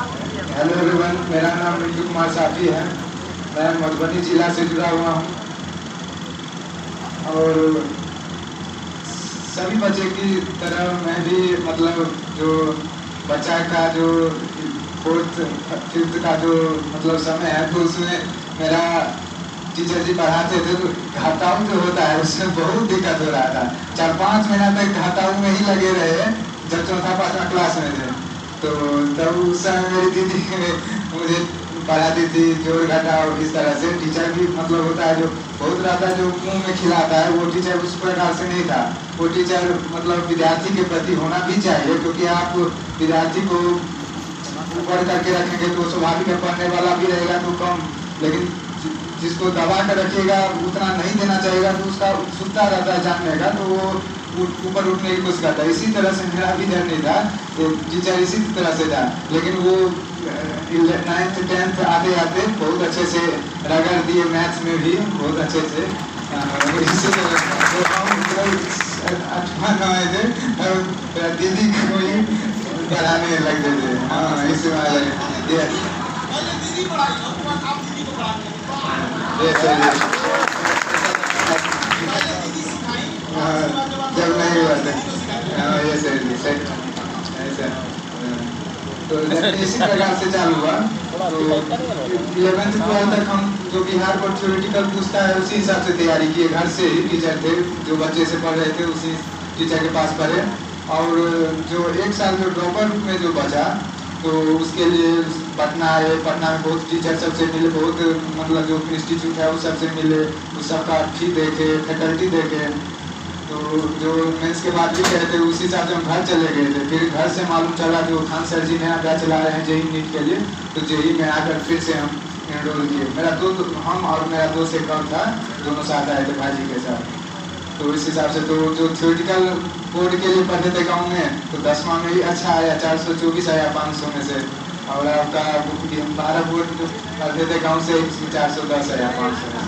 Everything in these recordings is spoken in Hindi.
हेलो एवरीवन, मेरा नाम मिंटू कुमार साफी है। मैं मधुबनी जिला से जुड़ा हुआ हूँ और सभी बच्चे की तरह मैं भी मतलब जो बच्चा का जो 4th 5th का जो मतलब समय है, तो उसमें मेरा टीचर जी पढ़ाते थे तो घटाऊ जो होता है उसमें बहुत दिक्कत हो रहा था। 4-5 महीना तक घटाऊ में ही लगे रहे जब 4th-5th क्लास में थे। तो तब उस समय मेरी दीदी मुझे पढ़ाती थी जोड़ घटाओ इस तरह से। टीचर भी मतलब होता है जो बहुत रहता है जो मुंह में खिलाता है, वो टीचर उस प्रकार से नहीं था। वो टीचर मतलब विद्यार्थी के प्रति होना भी चाहिए, क्योंकि आप विद्यार्थी को ऊपर करके रखेंगे तो स्वाभाविक है पढ़ने वाला भी रहेगा तो कम, लेकिन जिसको दबा कर रखिएगा उतना नहीं देना चाहिए तो उसका उत्सुकता रहता है जानने का, तो वो ऊपर उठने की कोशिश करता है। इसी तरह से मेरा भी जर्नी था, तो टीचर इसी तरह से था, लेकिन वो 9th 10th आते आते बहुत अच्छे से रगड़ दिए, मैथ्स में भी बहुत अच्छे से। इसी तरह 8-9 थे दीदी को ही पढ़ाने लगते थे। हाँ, इसी जब नहीं हुआ था ये ऐसा तो इसी प्रकार से चालू हुआ। तो 11th 12th तक हम जो बिहार बोर्ड थ्योरेटिकल पूछता है उसी हिसाब से तैयारी किए। घर से ही टीचर थे जो बच्चे से पढ़ रहे थे, उसी टीचर के पास पढ़े। और जो 1 साल जो ड्रॉपर में जो बचा तो उसके लिए पटना आए। पटना में बहुत टीचर सबसे मिले, बहुत मतलब जो इंस्टीट्यूट है वो सबसे मिले, उस सबका फी देखे, फैकल्टी देखे। तो जो मेंस के बाद भी कहे थे उसी हिसाब से हम घर चले गए थे। फिर घर से मालूम चला जो खान सर जी नया बैच चला रहे हैं जेई नीट के लिए, तो जेई में आकर फिर से हम एनरोल किए। मेरा हम और मेरा दोस्त एक और था, दोनों साथ आए थे भाई जी के साथ। तो इस हिसाब से तो जो थ्योरेटिकल बोर्ड के लिए पढ़ते थे गाँव में, तो 10वां में ही अच्छा आया, 424 आया 500 में से। और आपका 12 बोर्ड जो पढ़ते थे गाँव से 410 आया 500 में।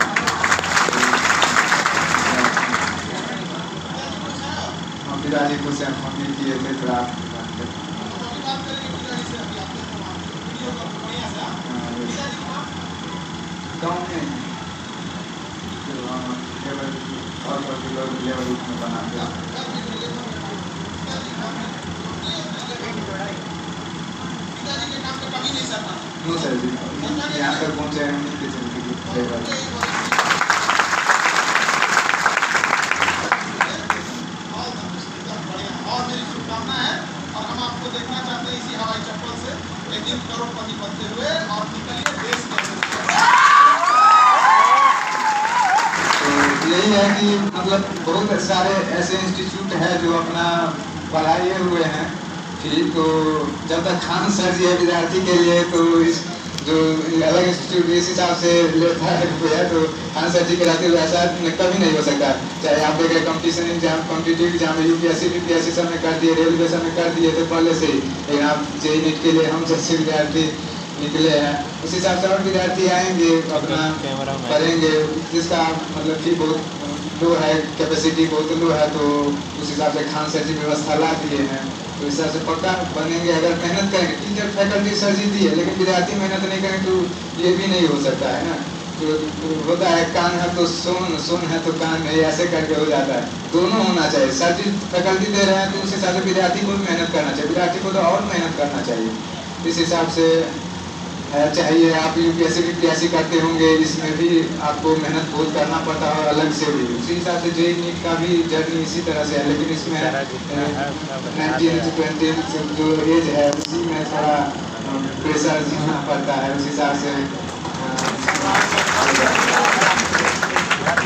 पिताजी को से हम भी किए थे थोड़ा गाँव में लेवल में बनाते हैं। सर जी यहाँ तक पहुँचे हैं उन्हीं के चलते। देखना चाहते हैं इसी हवाई चप्पल से एक दिन करोड़पति बनते हुए और निकलिए देश के। तो यही है कि मतलब बहुत सारे ऐसे इंस्टीट्यूट है जो अपना पढ़ाए हुए हैं। ठीक, तो जब तक खान सर जी है विद्यार्थी के लिए, तो इस जो अलग इंस्टीट्यूट इस हिसाब से लेता है तो खान सर जी के रहते हुए ऐसा कभी नहीं हो सकता। चाहे आप देख रहे कॉम्पिटिशन एग्जाम, कॉम्पिटिटिव एग्जाम में यूपीएससी बीपीएससी सब में कर दिए, रेलवे सब में कर दिए थे पहले से ही, लेकिन आप जेई नीट के लिए हम जैसे विद्यार्थी निकले हैं उस हिसाब से और विद्यार्थी आएंगे अपना पढ़ेंगे। जिसका मतलब कि बहुत लो है, कैपेसिटी बहुत लो है, तो उस हिसाब से खान सर जी व्यवस्था ला दिए हैं। तो इस हिसाब से पक्का बनेंगे अगर मेहनत करेंगे। टीचर फैकल्टी सर जी दी है, लेकिन विद्यार्थी मेहनत नहीं करें तो ये भी नहीं हो सकता है ना। तो होता है कान है तो सुन, सुन है तो कान नहीं, ऐसे करके हो जाता है। दोनों होना चाहिए। सर जी फैकल्टी दे रहे हैं तो उस हिसाब से विद्यार्थी को भी मेहनत करना चाहिए, विद्यार्थी को तो और मेहनत करना चाहिए। इस हिसाब से चाहिए। आप यूपीएससी बीपीएससी करते होंगे, इसमें भी आपको मेहनत बहुत करना पड़ता है अलग से भी। उसी हिसाब से जेई नीट का भी जर्नी इसी तरह से है, लेकिन इसमें 19 से 20 जो एज है उसी में थोड़ा प्रेशर झेलना पड़ता है। उस हिसाब से